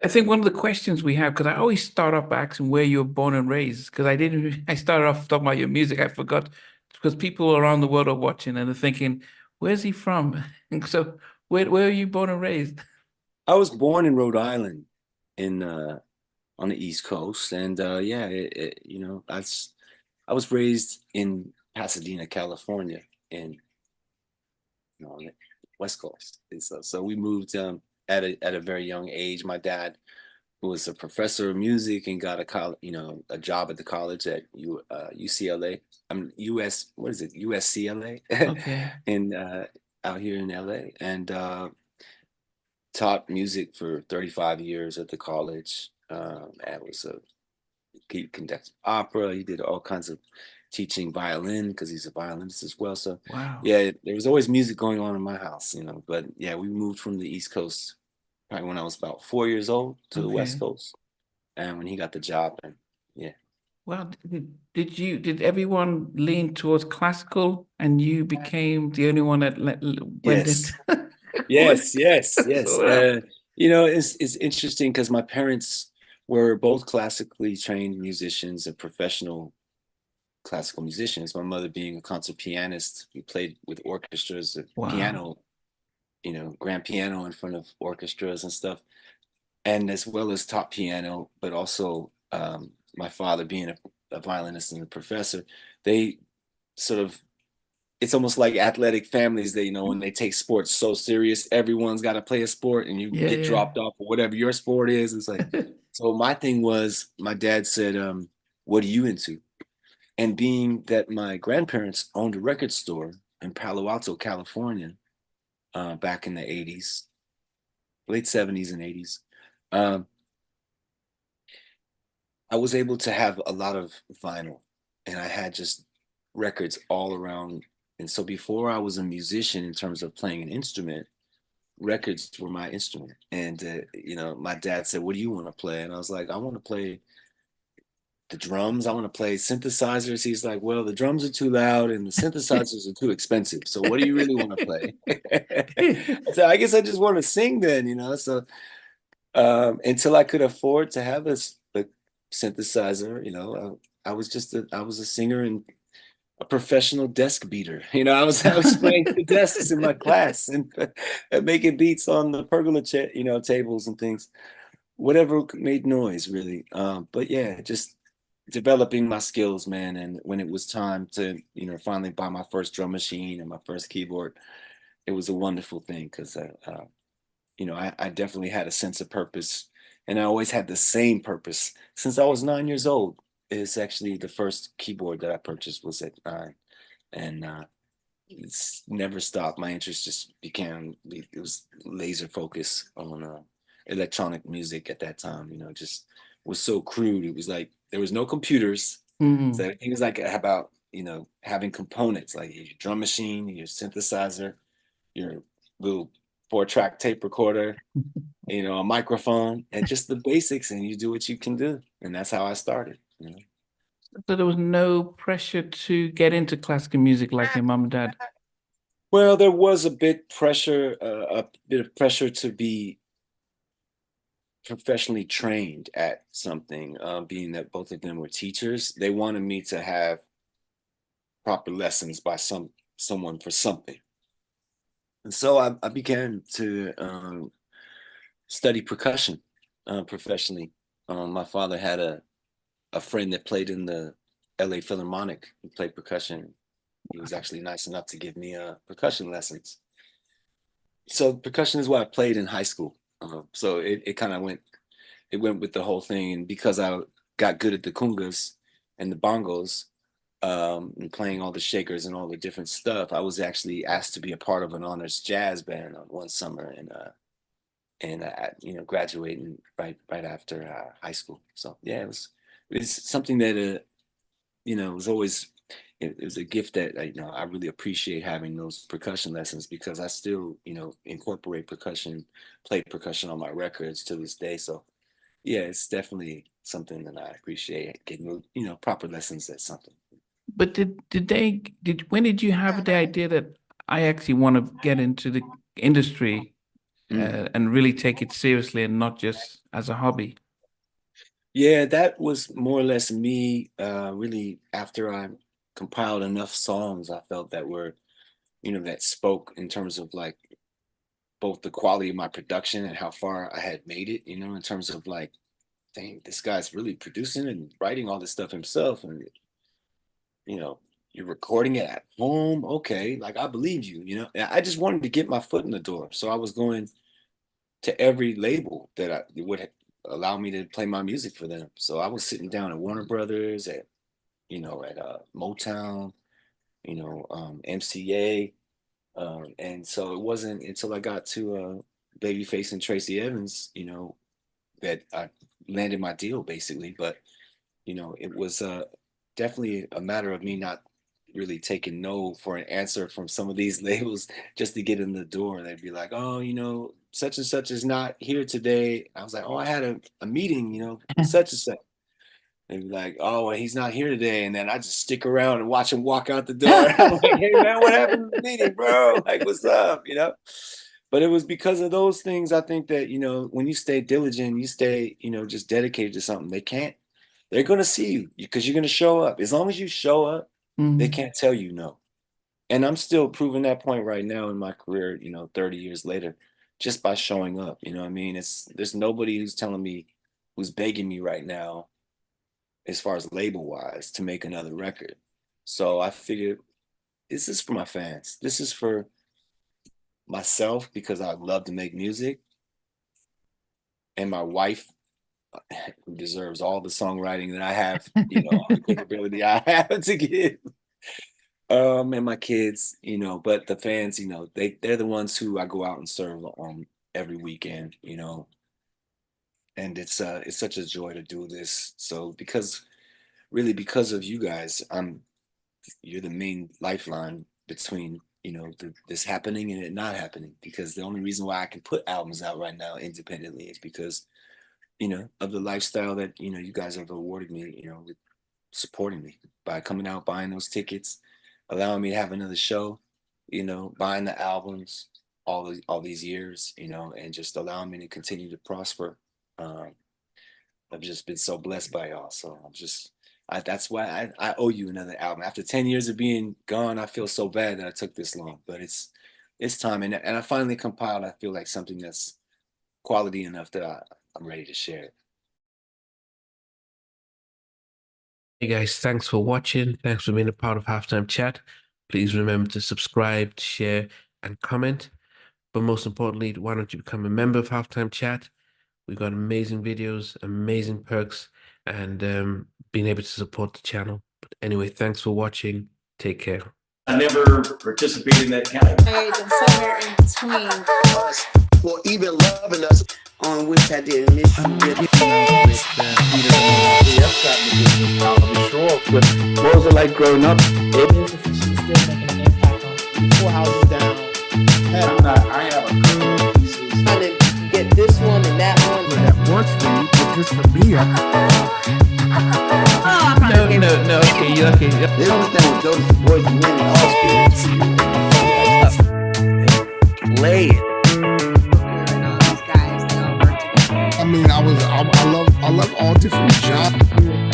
I think one of the questions we have, because I always start off by asking where you were born and raised, because I started off talking about your music. I forgot because people around the world are watching and they're thinking, where's he from? And so where are you born and raised? I was born in Rhode Island in on the East Coast, and yeah, I was raised in Pasadena, California, in on the West Coast. And so we moved at a very young age. My dad was a professor of music and got a college, a job at the college at UCLA. I'm US, what is it? USCLA Okay. in out here in LA, and taught music for 35 years at the college. I was he conducted opera. He did all kinds of teaching violin because he's a violinist as well. So Wow. yeah, there was always music going on in my house, But yeah, we moved from the East Coast probably when I was about 4 years old to the West Okay. Coast, and when he got the job, and yeah, Well, did everyone lean towards classical and you became the only one that went into yes, what, yes. what happened? It's interesting because my parents were both classically trained musicians and professional classical musicians. My mother being a concert pianist, we played with orchestras, Wow. piano, grand piano in front of orchestras and stuff, and as well as top piano, but also my father being a violinist and a professor, they sort of it's almost like athletic families that when they take sports so serious, everyone's got to play a sport and you Yeah, get yeah. dropped off or whatever your sport is. It's like, so my thing was my dad said, what are you into? And being that my grandparents owned a record store in Palo Alto, California, back in the 80s, late 70s and 80s, um, I was able to have a lot of vinyl, and I had just records all around. And so before I was a musician in terms of playing an instrument, records were my instrument. And my dad said, "What do you want to play?" And I was like, "I want to play the drums. I want to play synthesizers." He's like, "Well, the drums are too loud and the synthesizers are too expensive. So what do you really want to play?" So I guess I just want to sing then. So until I could afford to have a synthesizer, I was a singer and a professional desk beater. I was playing the desks in my class and making beats on the pergola, tables and things, whatever made noise, really. But yeah, just developing my skills, man. And when it was time to, finally buy my first drum machine and my first keyboard, it was a wonderful thing because I definitely had a sense of purpose, and I always had the same purpose since I was 9 years old. It's actually the first keyboard that I purchased was at 9, and it's never stopped. My interest just became it was laser focus on electronic music at that time. Just was so crude. It was like there was no computers, so Mm. everything was like about having components like your drum machine, your synthesizer, your little 4-track tape recorder, a microphone, and just the basics, and you do what you can do. And that's how I started. So there was no pressure to get into classical music like your mom and dad. Well, there was a bit of pressure to be professionally trained at something, being that both of them were teachers. They wanted me to have proper lessons by someone for something. And so I began to study percussion professionally. My father had a friend that played in the LA Philharmonic. He played percussion. He was actually nice enough to give me percussion lessons. So percussion is what I played in high school. So it kind of went with the whole thing. And because I got good at the congas and the bongos, and playing all the shakers and all the different stuff, I was actually asked to be a part of an honors jazz band on one summer, and graduating right after high school. So yeah, it's something that was always it was a gift that I really appreciate having those percussion lessons because I still incorporate percussion, play percussion on my records to this day. So yeah, it's definitely something that I appreciate getting proper lessons at something. But did when did you have the idea that I actually want to get into the industry? and really take it seriously and not just as a hobby? Yeah, that was more or less me. Really, after I compiled enough songs, I felt that were, that spoke in terms of like both the quality of my production and how far I had made it. In terms of like, dang, this guy's really producing and writing all this stuff himself, and you know, you're recording it at home. Okay, like I believe you. And I just wanted to get my foot in the door, so I was going to every label that would allow me to play my music for them. So I was sitting down at Warner Brothers, at Motown, MCA, and so it wasn't until I got to Babyface and Tracy Evans, that I landed my deal basically. But it was definitely a matter of me not really taking no for an answer from some of these labels just to get in the door. They'd be like, oh, such and such is not here today. I was like, oh, I had a meeting, with such and such. They'd be like, oh, well, he's not here today. And then I just stick around and watch him walk out the door. I'm like, hey, man, what happened to the meeting, bro? Like, what's up, But it was because of those things, I think that, when you stay diligent, you stay, just dedicated to something, they're going to see you because you're going to show up. As long as you show up, they can't tell you no. And I'm still proving that point right now in my career, 30 years later, just by showing up. You know what I mean? There's nobody who's begging me right now, as far as label wise, to make another record. So I figured this is for my fans. This is for myself because I love to make music. And my wife, who deserves all the songwriting that I have, all the capability I have to give. And my kids, but the fans, they're the ones who I go out and serve on every weekend, and it's such a joy to do this. So because of you guys, you're the main lifeline between, this happening and it not happening, because the only reason why I can put albums out right now independently is because, of the lifestyle that, you guys have awarded me, with supporting me by coming out, buying those tickets, allowing me to have another show, buying the albums, all these years, and just allowing me to continue to prosper. I've just been so blessed by y'all. So that's why I owe you another album. After 10 years of being gone, I feel so bad that I took this long, but it's time. And I finally compiled, I feel like, something that's quality enough that I'm ready to share it. Hey guys, thanks for watching. Thanks for being a part of Halftime Chat. Please remember to subscribe, share, and comment. But most importantly, why don't you become a member of Halftime Chat? We've got amazing videos, amazing perks, and being able to support the channel. But anyway, thanks for watching. Take care. I never participated in that category. And somewhere in between us, or even loving us, on which I didn't miss you with. What was it like growing up? She's still making an impact on 4 houses down. I have a couple of pieces. trying to get this one and that one. That works for you, but just for me, No, okay. They don't understand what those boys do in the hospital. Play it. And all these guys, they all work together. I mean, I love all different genres.